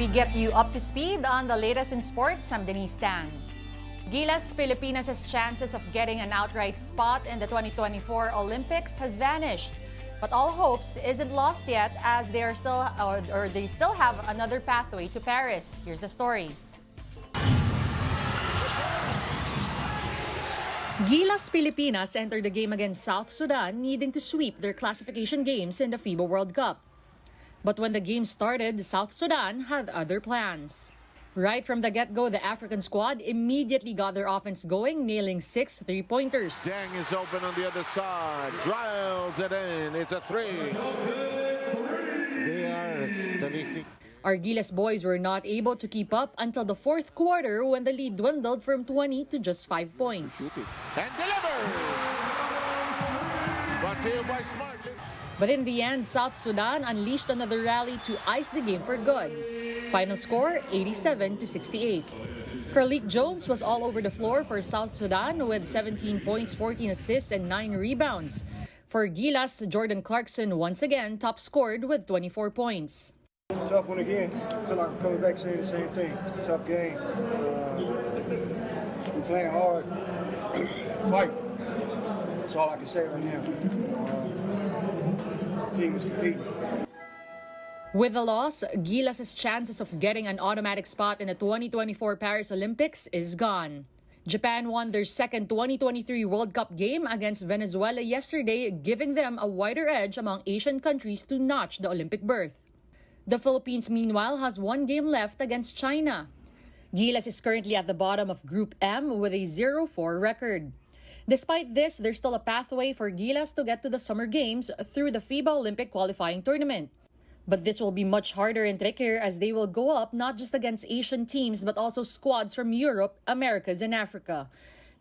We get you up to speed on the latest in sports. I'm Denise Tan. Gilas Pilipinas' chances of getting an outright spot in the 2024 Olympics has vanished. But all hopes isn't lost yet, as they still have another pathway to Paris. Here's the story. Gilas Pilipinas entered the game against South Sudan, needing to sweep their classification games in the FIBA World Cup. But when the game started, South Sudan had other plans. Right from the get-go, the African squad immediately got their offense going, nailing 6 three-pointers. Zhang is open on the other side, drives it in, it's a three. They are terrific. Our Gilas boys were not able to keep up until the fourth quarter, when the lead dwindled from 20 to just 5 points. And delivers! Brought to you by Smart. But in the end, South Sudan unleashed another rally to ice the game for good. Final score, 87-68. Kerlik Jones was all over the floor for South Sudan with 17 points, 14 assists, and 9 rebounds. For Gilas, Jordan Clarkson once again top scored with 24 points. Tough one again. I feel like I'm coming back saying the same thing. Tough game. We're playing hard. Fight. That's all I can say right now. The team is competing. With the loss, Gilas' chances of getting an automatic spot in the 2024 Paris Olympics is gone. Japan won their second 2023 World Cup game against Venezuela yesterday, giving them a wider edge among Asian countries to notch the Olympic berth. The Philippines, meanwhile, has one game left against China. Gilas is currently at the bottom of Group M with a 0-4 record. Despite this, there's still a pathway for Gilas to get to the Summer Games through the FIBA Olympic qualifying tournament. But this will be much harder and trickier, as they will go up not just against Asian teams but also squads from Europe, Americas, and Africa.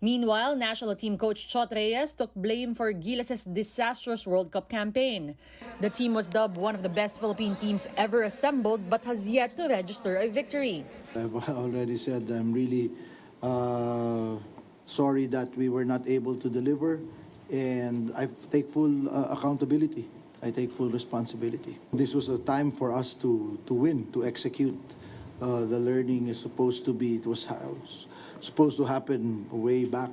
Meanwhile, national team coach Chot Reyes took blame for Gilas' disastrous World Cup campaign. The team was dubbed one of the best Philippine teams ever assembled but has yet to register a victory. I've already said I'm really sorry that we were not able to deliver, and I take full accountability. I take full responsibility. This was a time for us to win, to execute. The learning is supposed to be, it was supposed to happen way back.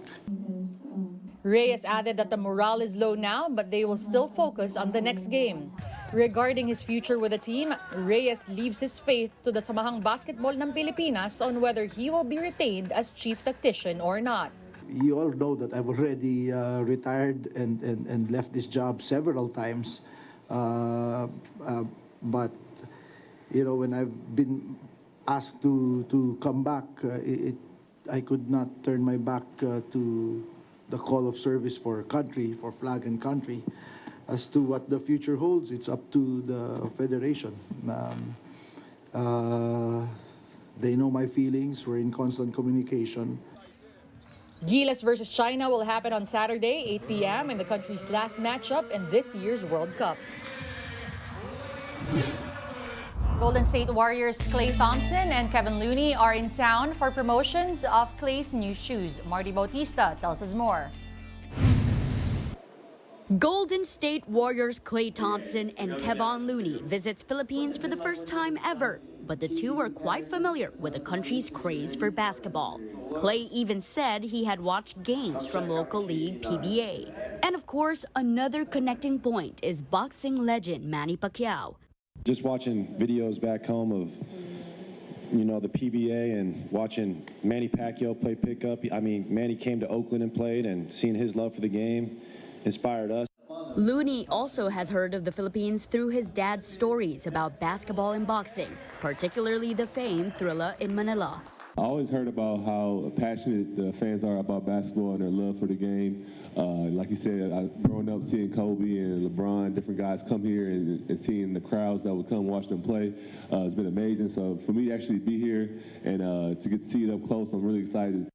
Reyes added that the morale is low now, but they will still focus on the next game. Regarding his future with the team, Reyes leaves his faith to the Samahang Basketball ng Pilipinas on whether he will be retained as chief tactician or not. You all know that I've already retired and left this job several times. But, you know, when I've been asked to come back, I could not turn my back to the call of service for country, for flag and country. As to what the future holds, it's up to the federation. They know my feelings. We're in constant communication. Gilas versus China will happen on Saturday, 8 p.m. in the country's last matchup in this year's World Cup. Golden State Warriors Klay Thompson and Kevon Looney are in town for promotions of Klay's new shoes. Marty Bautista tells us more. Golden State Warriors Klay Thompson and Kevon Looney visits Philippines for the first time ever, but the two are quite familiar with the country's craze for basketball. Klay even said he had watched games from local league PBA. And of course, another connecting point is boxing legend Manny Pacquiao. Just watching videos back home of, you know, the PBA and watching Manny Pacquiao play pickup. I mean, Manny came to Oakland and played, and seeing his love for the game inspired us. Looney also has heard of the Philippines through his dad's stories about basketball and boxing, particularly the famed Thrilla in Manila. I always heard about how passionate the fans are about basketball and their love for the game. Like you said, growing up seeing Kobe and LeBron, different guys come here and seeing the crowds that would come watch them play, it's been amazing. So for me to actually be here and to get to see it up close, I'm really excited.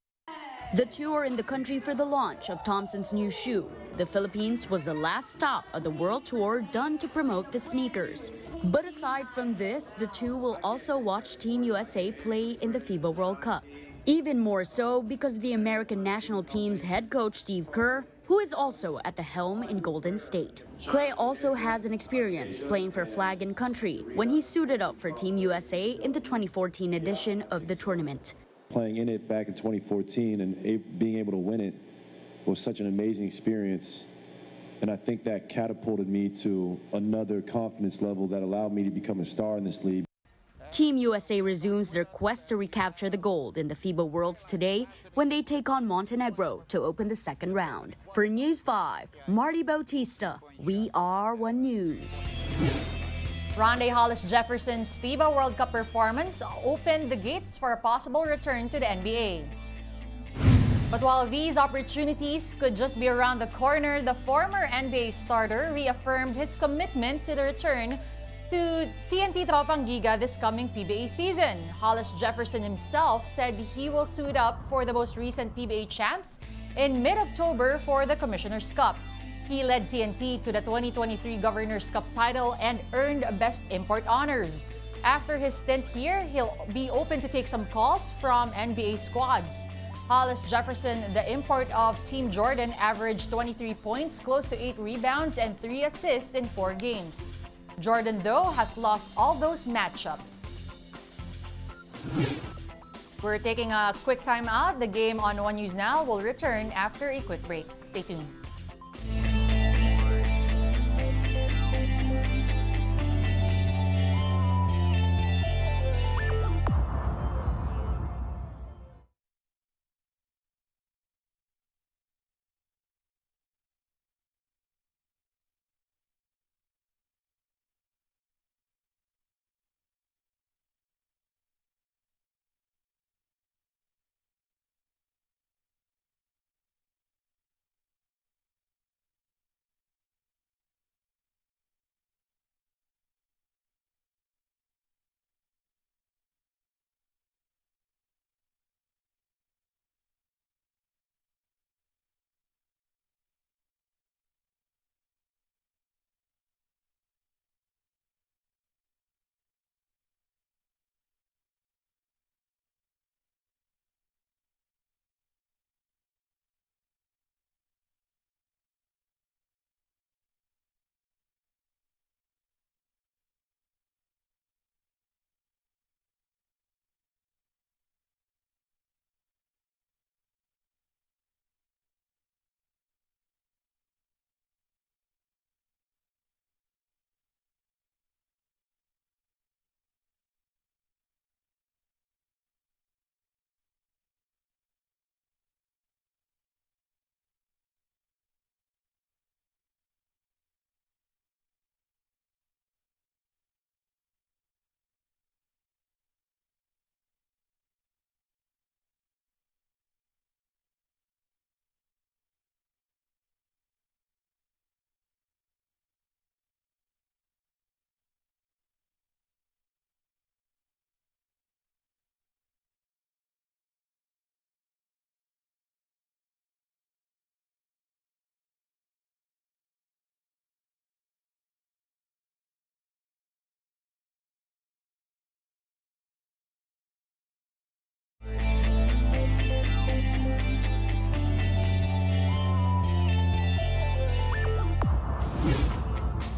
The two are in the country for the launch of Thompson's new shoe. The Philippines was the last stop of the world tour done to promote the sneakers. But aside from this, the two will also watch Team USA play in the FIBA World Cup. Even more so because the American national team's head coach Steve Kerr who is also at the helm in Golden State. Klay also has an experience playing for flag and country when he suited up for Team USA in the 2014 edition of the tournament. Playing in it back in 2014 and being able to win it was such an amazing experience. And I think that catapulted me to another confidence level that allowed me to become a star in this league. Team USA resumes their quest to recapture the gold in the FIBA Worlds today when they take on Montenegro to open the second round. For News 5, Marty Bautista, We Are One News. Rondae Hollis-Jefferson's FIBA World Cup performance opened the gates for a possible return to the NBA. But while these opportunities could just be around the corner, the former NBA starter reaffirmed his commitment to the return to TNT Tropang Giga this coming PBA season. Hollis-Jefferson himself said he will suit up for the most recent PBA champs in mid-October for the Commissioner's Cup. He led TNT to the 2023 Governor's Cup title and earned Best Import honors. After his stint here, he'll be open to take some calls from NBA squads. Hollis-Jefferson, the import of Team Jordan, averaged 23 points, close to 8 rebounds, and 3 assists in 4 games. Jordan, though, has lost all those matchups. We're taking a quick time out. The game on One News Now will return after a quick break. Stay tuned.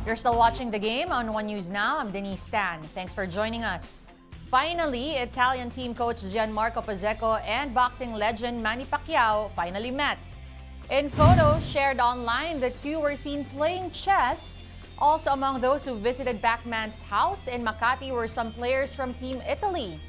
You're still watching the game on One News Now. I'm Denise Tan. Thanks for joining us. Finally, Italian team coach Gianmarco Pozzecco and boxing legend Manny Pacquiao finally met. In photos shared online, the two were seen playing chess. Also among those who visited Pacman's house in Makati were some players from Team Italy.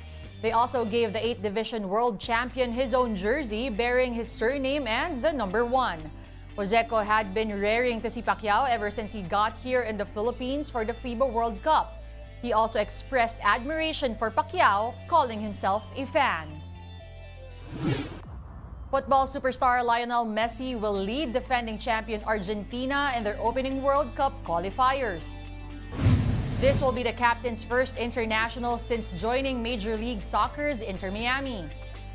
They also gave the 8th Division World Champion his own jersey bearing his surname and the number 1. Pozzecco had been raring to see Pacquiao ever since he got here in the Philippines for the FIBA World Cup. He also expressed admiration for Pacquiao, calling himself a fan. Football superstar Lionel Messi will lead defending champion Argentina in their opening World Cup qualifiers. This will be the captain's first international since joining Major League Soccer's Inter Miami.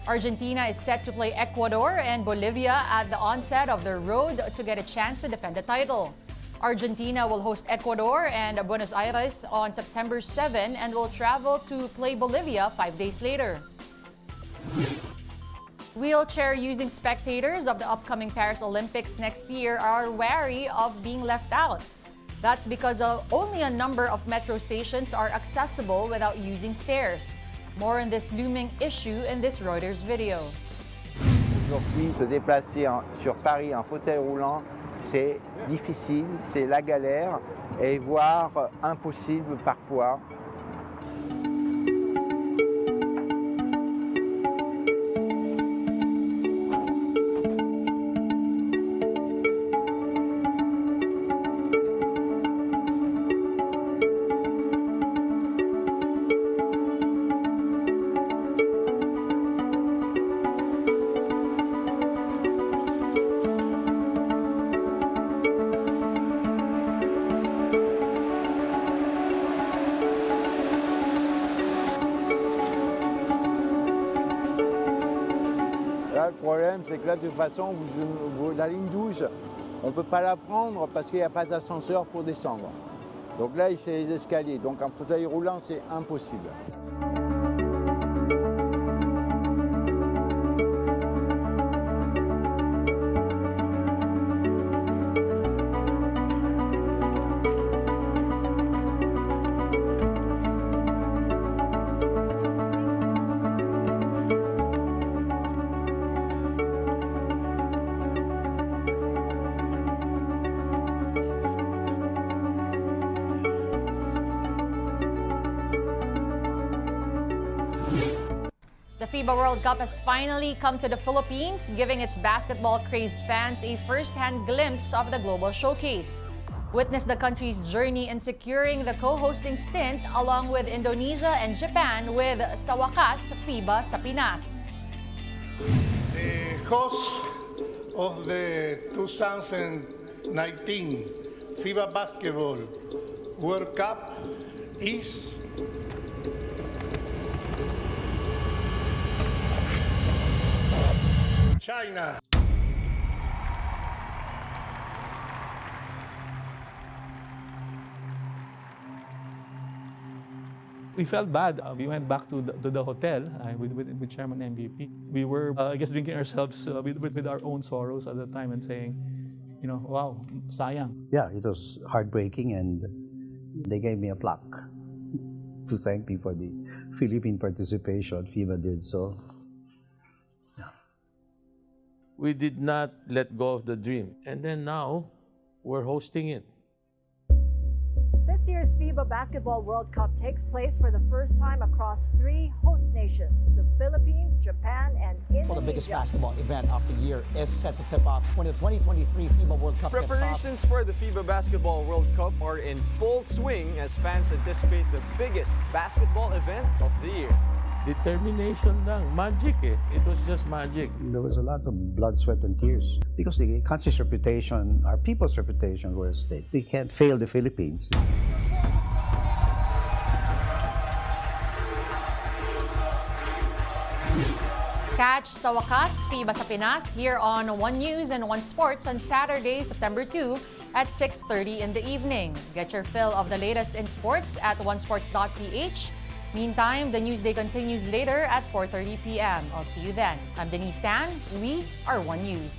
Argentina is set to play Ecuador and Bolivia at the onset of their road to get a chance to defend the title. Argentina will host Ecuador and Buenos Aires on September 7 and will travel to play Bolivia 5 days later. Wheelchair-using spectators of the upcoming Paris Olympics next year are wary of being left out. That's because only a number of metro stations are accessible without using stairs. More on this looming issue in this Reuters video. Aujourd'hui, se déplacer sur Paris en fauteuil roulant, c'est difficile, c'est la galère et voire impossible parfois. Là, le problème, c'est que là, de toute façon, la ligne 12, on ne peut pas la prendre parce qu'il n'y a pas d'ascenseur pour descendre. Donc là, c'est les escaliers. Donc en fauteuil roulant, c'est impossible. The FIBA World Cup has finally come to the Philippines, giving its basketball-crazed fans a first-hand glimpse of the global showcase. Witness the country's journey in securing the co-hosting stint along with Indonesia and Japan with sa wakas FIBA sa Pinas. The host of the 2019 FIBA Basketball World Cup is China. We felt bad. We went back to the hotel with Chairman MVP. We were, I guess, drinking ourselves with our own sorrows at the time and saying, you know, wow, sayang. Yeah, it was heartbreaking, and they gave me a plaque to thank me for the Philippine participation. FIBA did so. We did not let go of the dream. And then now, we're hosting it. This year's FIBA Basketball World Cup takes place for the first time across 3 host nations, the Philippines, Japan, and Indonesia. Well, the biggest basketball event of the year is set to tip off when the 2023 FIBA World Cup Preparations for the FIBA Basketball World Cup are in full swing as fans anticipate the biggest basketball event of the year. Determination lang. Magic eh. It was just magic. There was a lot of blood, sweat, and tears because the country's reputation, our people's reputation, were at stake. We can't fail the Philippines. Catch sa wakas FIBA sa Pinas here on One News and One Sports on Saturday, September 2 at 6:30 in the evening. Get your fill of the latest in sports at onesports.ph. Meantime, the news day continues later at 4:30 p.m. I'll see you then. I'm Denise Tan. We are One News.